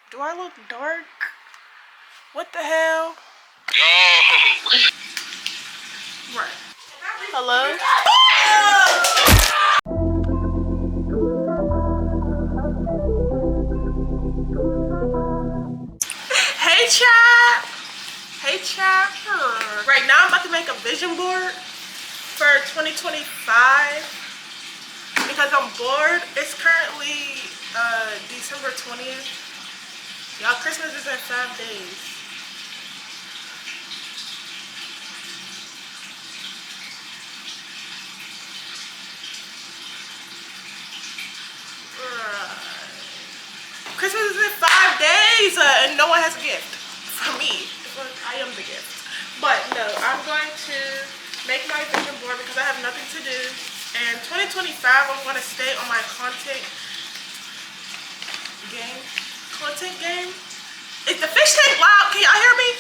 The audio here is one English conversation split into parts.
Do I look dark? What the hell? Right. Hello? Hey, chat. Hey, chat. Right now, I'm about to make a vision board for 2025 because I'm bored. It's currently December 20th. Y'all, Christmas is in 5 days. Christmas is in 5 days and no one has a gift for me. I am the gift. But no, I'm going to make my vision board because I have nothing to do. And 2025, I'm going to stay on my content game. Is the fish tank loud? Can y'all hear me?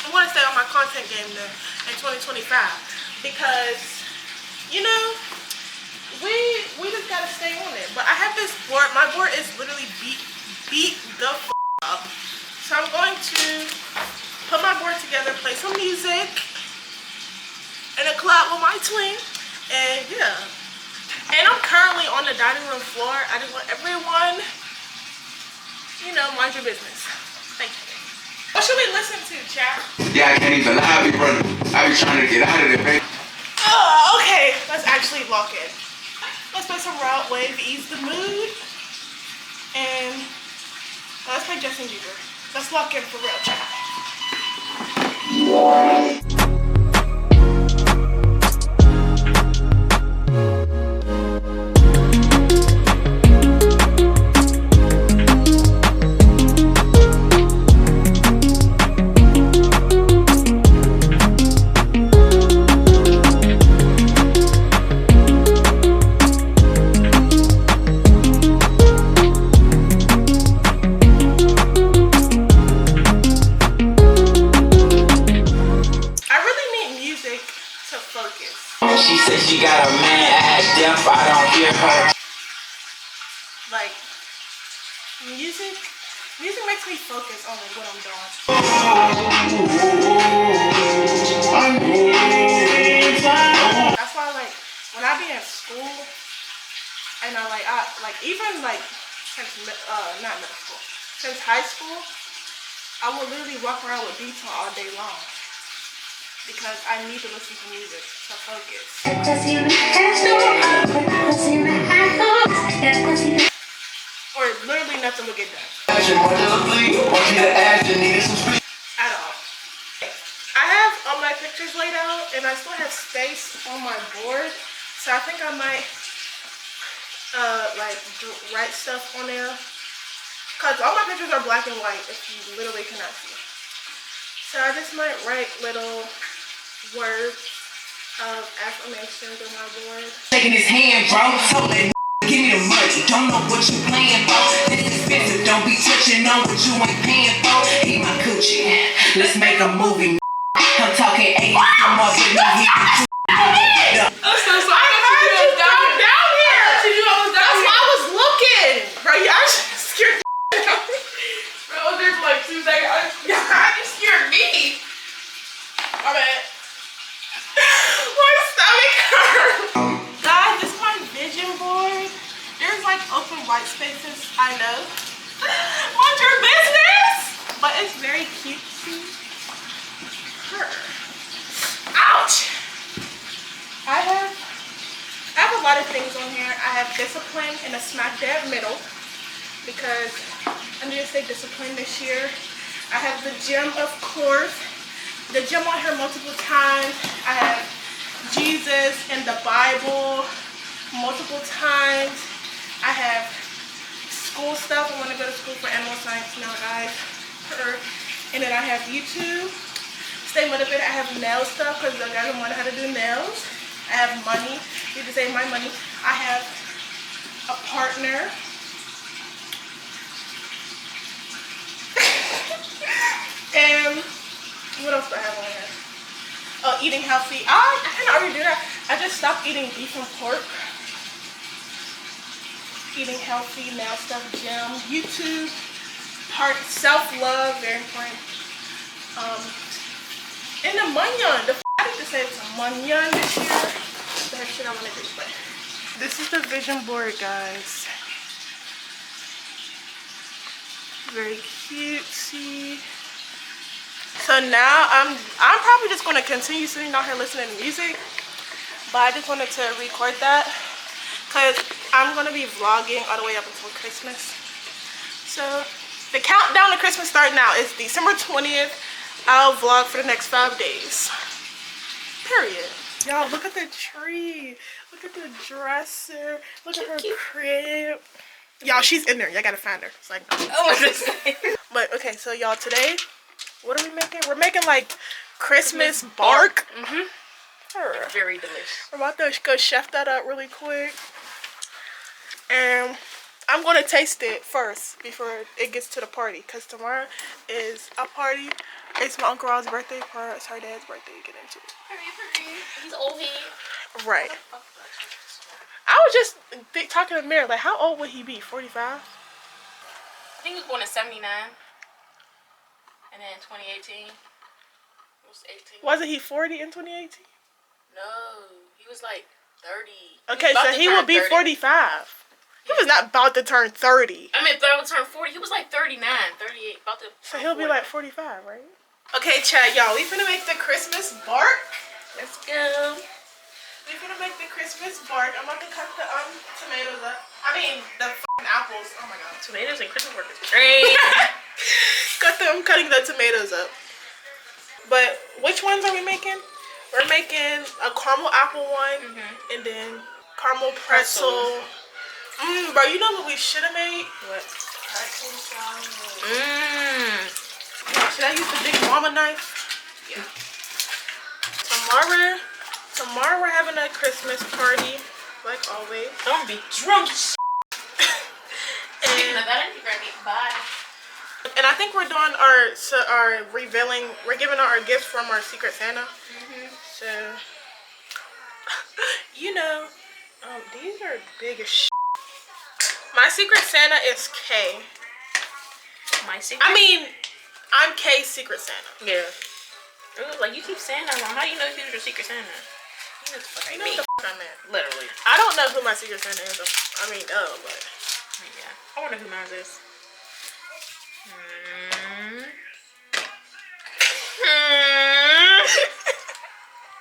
I want to stay on my content game though in 2025 because, you know, we just gotta stay on it. But I have this board. My board is literally beat the f up. So I'm going to put my board together, play some music, and a collab with my twin, and yeah. And I'm currently on the dining room floor. I just want everyone, you know, mind your business. Thank you. What should we listen to, chat? Yeah, I can't even lie. I be trying to get out of there, baby. Okay, let's actually lock in. Let's play some Route Wave, ease the mood, and let's play Justin Bieber. Let's lock in for real, chat. She said she got a man ass deaf, I don't hear her. Like, music makes me focus on like what I'm doing. That's why like when I be in school and I even like since not middle school, since high school, I will literally walk around with beats on all day long. Because I need to listen to music to focus. Or literally nothing will get done. At all. I have all my pictures laid out and I still have space on my board. So I think I might like write stuff on there. Because all my pictures are black and white if you literally cannot see. So I just might write little words of affirmations on my board. Shaking his hand, bro. So that give me the money. Don't know what you playing for. This is expensive. Don't be touching on what you ain't paying for. Eat my coochie. Let's make a movie. I'm talking 80 some more than me. I'm so sorry. I heard you down here. That's why I was looking. Bro, you actually scared the out of me. Bro, I was there for like 2 seconds. You scared me. My bad. My stomach hurts. Guys, this is my vision board. There's like open white spaces, I know. Mind your business! But it's very cutesy. Ouch! I have a lot of things on here. I have discipline in a smack dab middle because I need to stay disciplined this year. I have the gym, of course. The gym on here multiple times. I have Jesus and the Bible multiple times. I have school stuff. I want to go to school for animal science now, guys. And then I have YouTube. Stay motivated. I have nail stuff because I don't want how to do nails. I have money. Need to save my money. I have a partner. And what else do I have on here? Oh, eating healthy. I can already do that. I just stopped eating beef and pork. Eating healthy, now stuff, gym, YouTube, Heart, self-love, very important. And the munyon. I need to say it's a munyon this year. The heck shit I want to do, but this is the vision board, guys. Very cutesy. So now I'm probably just gonna continue sitting out here listening to music, but I just wanted to record that because I'm gonna be vlogging all the way up until Christmas. So the countdown to Christmas starts now. It's December 20th. I'll vlog for the next 5 days. Period. Y'all, look at the tree. Look at the dresser. Look at her crib. Y'all, she's in there. Y'all gotta find her. It's like, oh, but okay, so y'all, today, what are we making? We're making like Christmas bark. Very delicious. We're about to go chef that up really quick. And I'm gonna taste it first before it gets to the party, because tomorrow is a party. It's my Uncle Rob's birthday, or it's her dad's birthday. Get into it. He's old head. Right. I was just talking to Mary, like, how old would he be? 45? I think he was born in 79. And then 2018. He was 18. Wasn't he 40 in 2018? No, he was like 30. Okay, so he would be 45. He was not about to turn 30. I mean, about to turn 40. He was like 39, 38. About to. So he'll be like 45, right? Okay, chat, y'all. We finna make the Christmas bark. Let's go. We finna make the Christmas bark. I'm about to cut the tomatoes up. I mean, the fucking apples. Oh my god. Tomatoes and Christmas bark is great. I'm cutting the tomatoes up. But which ones are we making? We're making a caramel apple one, and then caramel pretzel. Bro, you know what we should have made? What? Pretzel salad. Should I use the big mama knife? Yeah. Tomorrow we're having a Christmas party, like always. Don't be drunk. And I need to grab it. Bye. And I think we're doing our revealing. We're giving out our gifts from our Secret Santa. So, you know, these are big as shit. My Secret Santa is K. My secret. I mean, I'm K's Secret Santa. Yeah. It was like, you keep saying that wrong. How do you know if he was your Secret Santa? You know what the fuck I meant. Literally. I don't know who my Secret Santa is. I mean, but yeah. I wonder who mine is.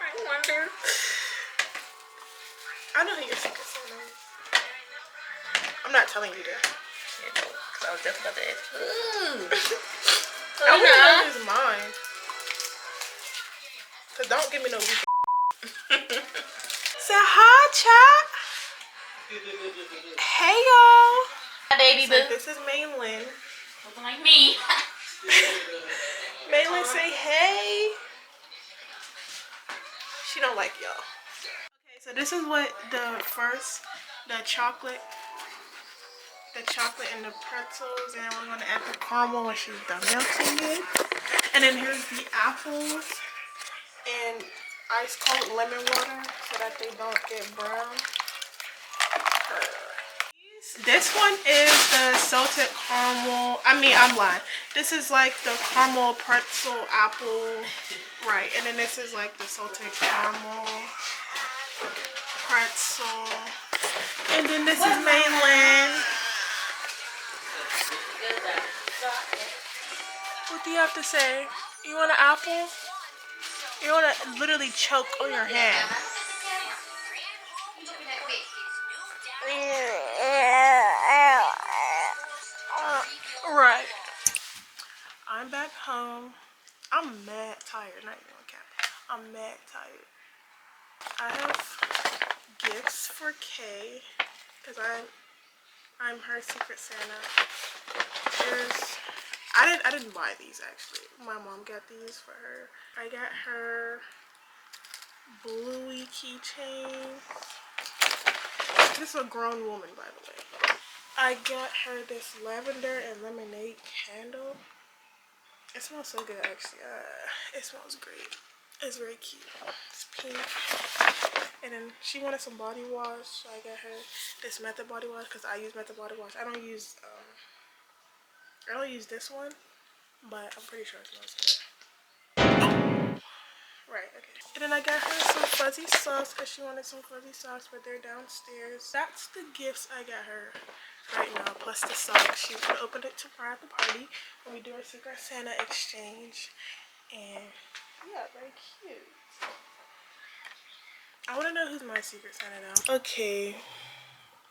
I wonder. I know who your Secret Santa is. I'm not telling you that. Yeah, no, because I was definitely about to ask. I want to know who's mine. Cause don't give me no weak. Say hi, chat. Hey, y'all. Hi, baby So boo. this is Maylin. Looking like me. Maylin, say hey. She don't like y'all. Okay, so this is what the chocolate and the pretzels, and we're gonna add the caramel when she's done melting it. And then here's the apples and ice cold lemon water so that they don't get brown. This one is the salted caramel. I mean, I'm lying. This is like the caramel pretzel apple. Right. And then this is like the salted caramel pretzel. And then this is Maylin. What do you have to say? You want an apple? You want to literally choke on your hand. Right. I'm back home. I'm mad tired. Not even on cap. I'm mad tired. I have gifts for Kay because I'm her Secret Santa. I didn't buy these actually. My mom got these for her. I got her bluey keychain. This is a grown woman, by the way. I got her this lavender and lemonade candle. It smells so good, actually. It smells great. It's very cute. It's pink. And then she wanted some body wash, so I got her this Method body wash because I use Method body wash. I don't use I only use this one, but I'm pretty sure it smells good. Right, okay. And then I got her some fuzzy socks because she wanted some fuzzy socks, but they're downstairs. That's the gifts I got her right now, plus the socks. She would open it tomorrow at the party when we do our Secret Santa exchange. And yeah, very cute. I want to know who's my Secret Santa now. Okay,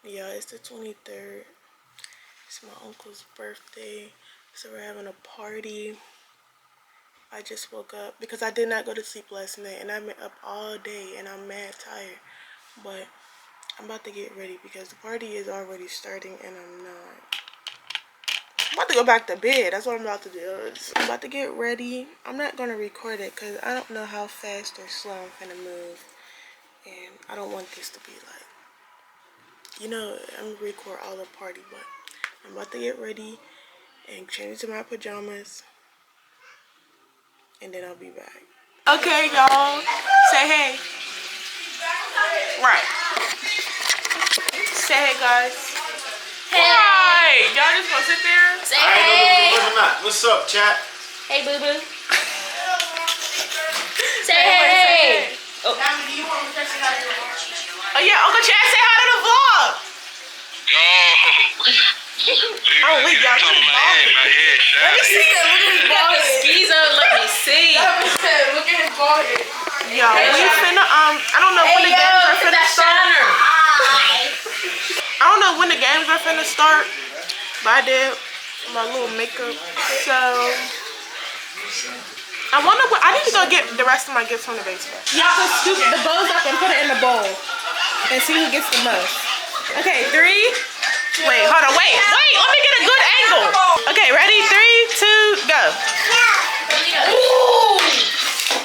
yeah, it's the 23rd. It's my uncle's birthday, so we're having a party. I just woke up because I did not go to sleep last night and I've been up all day and I'm mad tired. But I'm about to get ready because the party is already starting and I'm not. I'm about to go back to bed. That's what I'm about to do. I'm about to get ready. I'm not going to record it because I don't know how fast or slow I'm going to move. And I don't want this to be like, you know, I'm going to record all the party, but I'm about to get ready and change to my pajamas. And then I'll be back. Okay, y'all. Say hey. Right. Say hey, guys. Hey. Right. Y'all just gonna sit there? Say hey. What's up, chat? Hey, boo boo. Say hey. Oh yeah, Uncle Chad, say hi to the vlog. Yo. Oh wait, y'all. My head Let me see that. Look at his bald head. Skeezer, let me see. Look at his bald head. Yo, we finna I don't know when the games are finna start. I don't know when the games are finna start, but I did my little makeup. So I wonder what I need to go get the rest of my gifts from the basement. Y'all can scoop the bows up and put it in the bowl and see who gets the most. Okay, 3. Wait, hold on, wait, let me get a good angle. Okay, ready? 3, 2, go. Ooh.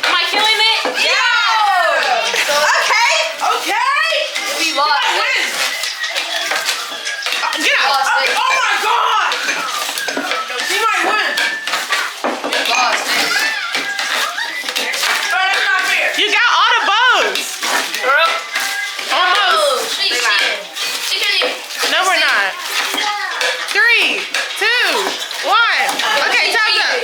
Am I killing it? Yeah. Okay. We lost. Get out. Oh my God. She might win. We lost. That's not fair. You got all the bows. Almost. She can even. No, we're not. 3, 2, 1. Okay, time's up.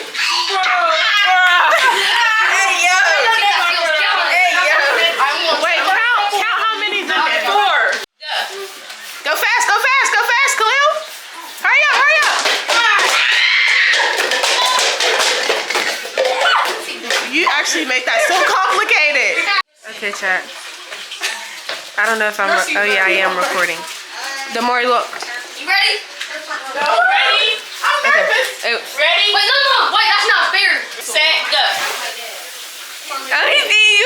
Wait, count how many's in there. 4. Go fast, Khalil. Hurry up. You actually make that so complicated. Okay, chat. I don't know if I'm, oh yeah, I am recording. The more you look. You ready? No. Ready? I'm nervous. Okay. Ready? Wait, no. Wait, that's not fair. Set, go. Let me see you.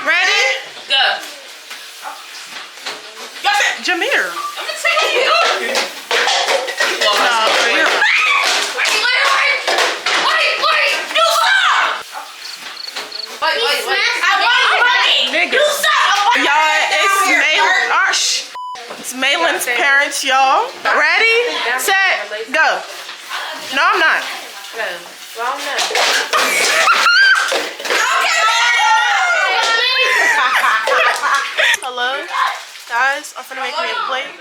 Ready? Go. Jameer. I'm gonna take you. It's Malin's parents, y'all. Ready, set, go. No, I'm not. Well, no. Hello, guys. I'm finna make me a plate.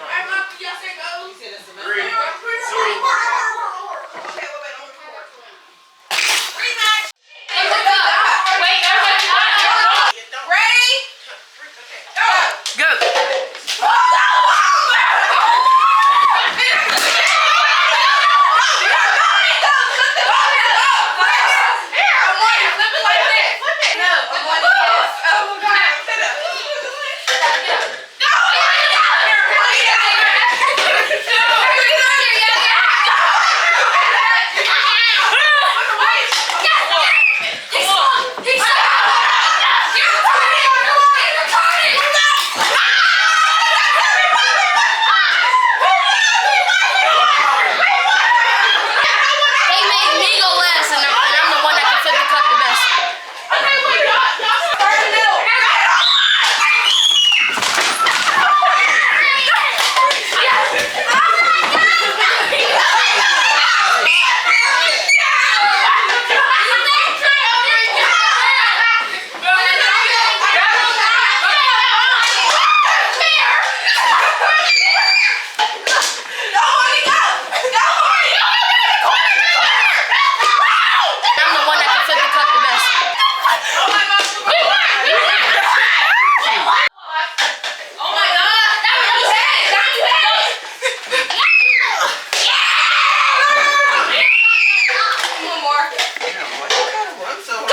One more. Damn, why you gotta run so hard?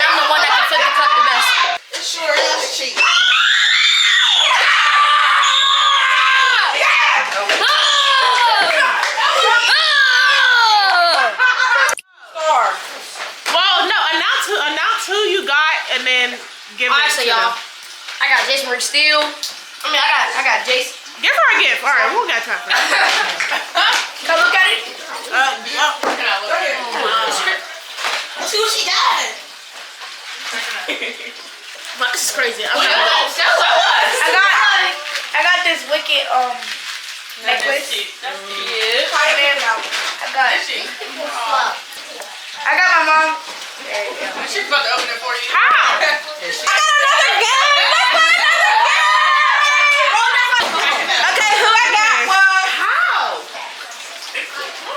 I'm the one that can flip the cup the best. It sure is cheap. Well, no, announce who you got, and then give it Honestly, to y'all, them. I got Jason Rick Steele. I got Jason. Give her a gift. All right, we don't got time for that. Go look at it. Let's see what she got. But this is crazy. I got this wicked necklace. That's cute. I got my mom. She's about to open it for you. How? Another game. Okay, who I got? How?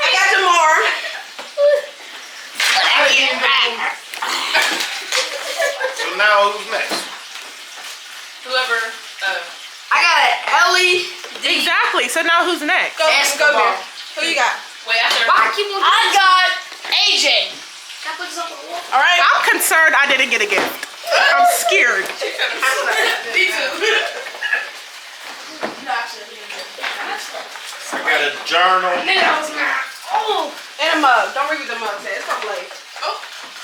I got some more. So now who's next? Whoever. I got an Ellie. Exactly. So now who's next? Go, Basketball. Who you got? Wait, I got AJ. Can I put this up on the wall? All right. I'm concerned I didn't get a gift. I'm scared. Me too. I got a journal Oh, and a mug. Don't read what the mug says. It's from Blake.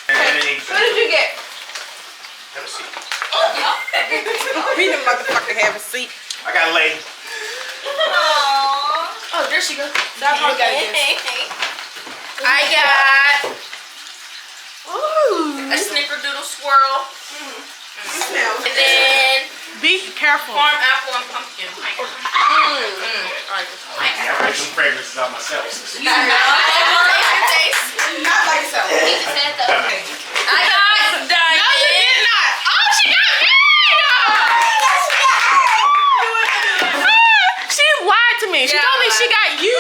and What did you get? Have a seat. We the motherfucker have a seat. I got Lay. Oh, there she goes. That's what I got. I got Ooh. a snickerdoodle swirl. Smell. And then Be careful. farm apple and pumpkin. I got some fragrances out myself. Taste. Not like so. I got diamond. No, you did not. Oh, she got me. She lied to me. She told me she got you.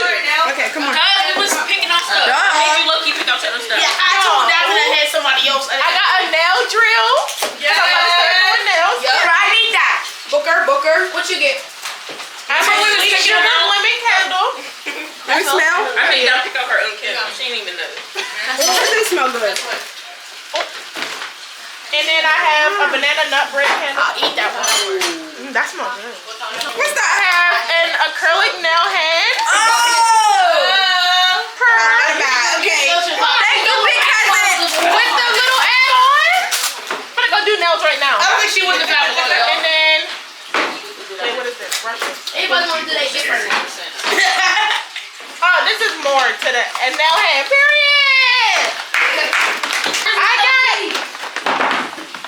Okay, come on. Cause we was picking out stuff. Duh. Made you low key pick out certain stuff. Yeah, I told Davin I had somebody else. I got a nail drill. Yes. Nails. I need that. Booker. What you get? I'm a sweet sugar lemon candle. Let me smell. I made y'all pick up her own candle. She didn't even know. They smell good. And then I have a banana nut bread candle. I'll eat that one. That smells good. What's I that? have an acrylic nail head. Okay. Thank you, big cousin. With the little add-on. I'm gonna go do nails right now. I don't think she would have found one. And then, wait, what is this? Brushes. Everybody want to do that different. Oh, this is more to the nail head. Period.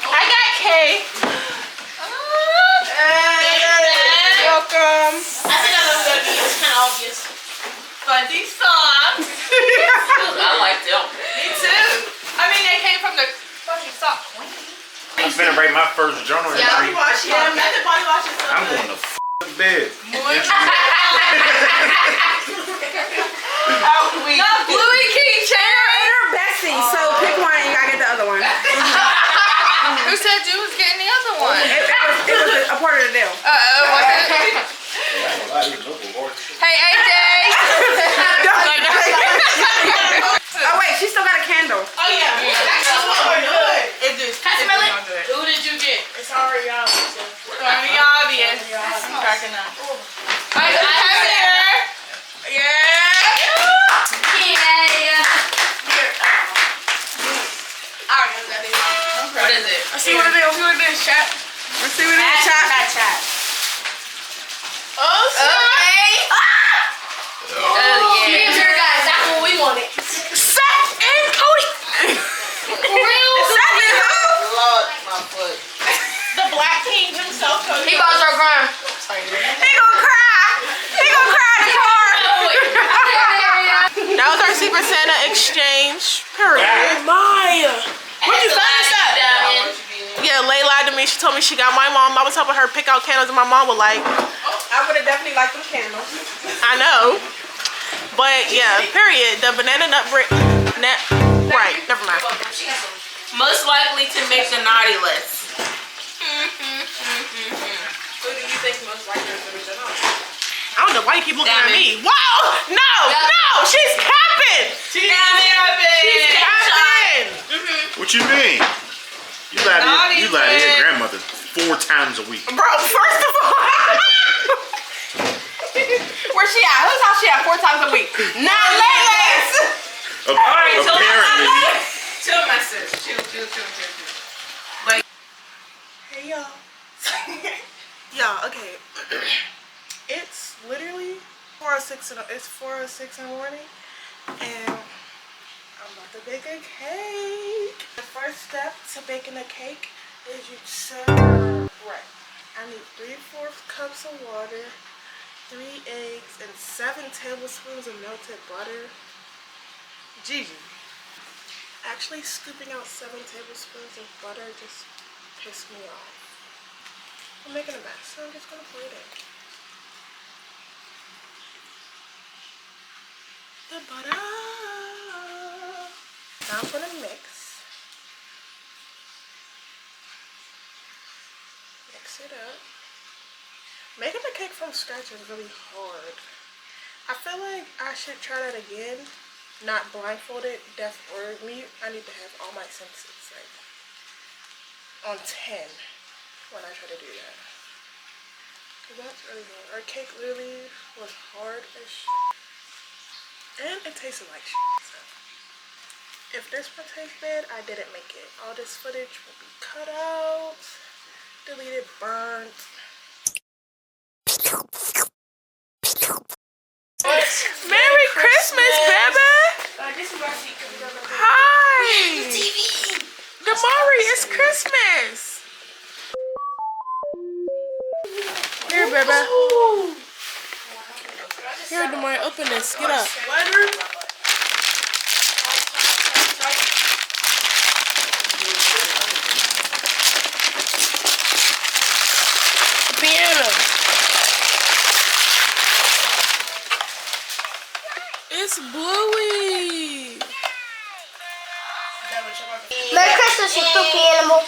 I got Kay. Welcome. I think I know what it's kind of obvious. Fuzzy socks. I like them. Me too. I mean, they came from the fucking sock queen. I'm finna write my first journal entry. wash. Yeah, method body wash is so I'm good. going to bed. No, Bluey keychain. They're Bessie, so pick one and you gotta get the other one. Who said you was getting the other one? It was a part of the deal. Hey, AJ. Oh wait, she still got a candle. Oh yeah. It just. Can I smell it? Who did you get? It's already obvious. Very obvious. Cracking up. I have it. Yeah. What is it? Let's see what it is, chat. Let's see what it is, chat. Oh, Okay. Oh, yeah. Here, guys. That's what we wanted. Seth and Cody. For real? Lord, my foot. The Black King himself, Cody. He about to start crying. He gonna cry. He gonna cry in the car. That was our Secret Santa exchange. Period. Maya. Where'd you find this at? Yeah, Lay lied to me. She told me she got my mom. I was helping her pick out candles, and my mom was like, I would have definitely liked them candles. I know. But yeah, period. The banana nut bread. Right, never mind. Most likely to make the naughty list. Who do you think most likely to be done? I don't know why you keep looking at Damn it. me. Whoa! No! No! She's capping! She's capping! What you mean? You lie to your grandmother 4 times a week. Bro, first of all. Where's she at? Whose house she at 4 times a week? Not Layla's! Apparently. Chill, my sis. Chill. Like, Hey y'all. Y'all, okay. It's literally 4:06 in the morning, and I'm about to bake a cake. The first step to baking a cake is you serve. Right. I need 3/4 cups of water, 3 eggs, and 7 tablespoons of melted butter. Gigi. Actually, scooping out 7 tablespoons of butter just pissed me off. I'm making a mess, so I'm just gonna pour it in. The butter. Now I'm gonna mix it up. Making the cake from scratch is really hard. I feel like I should try that again. Not blindfolded, deaf or mute. I need to have all my senses like on 10 when I try to do that. Cause that's really hard. Our cake literally was hard as shit. And it tasted like shit. So if this one tastes bad, I didn't make it. All this footage will be cut out, deleted, burnt. Merry Christmas, baby! Hi! Damari, it's Christmas! Here, baby. Here, Damari, open this. Get up. Piano. It's Bluey. Merry Christmas, you stupid animal.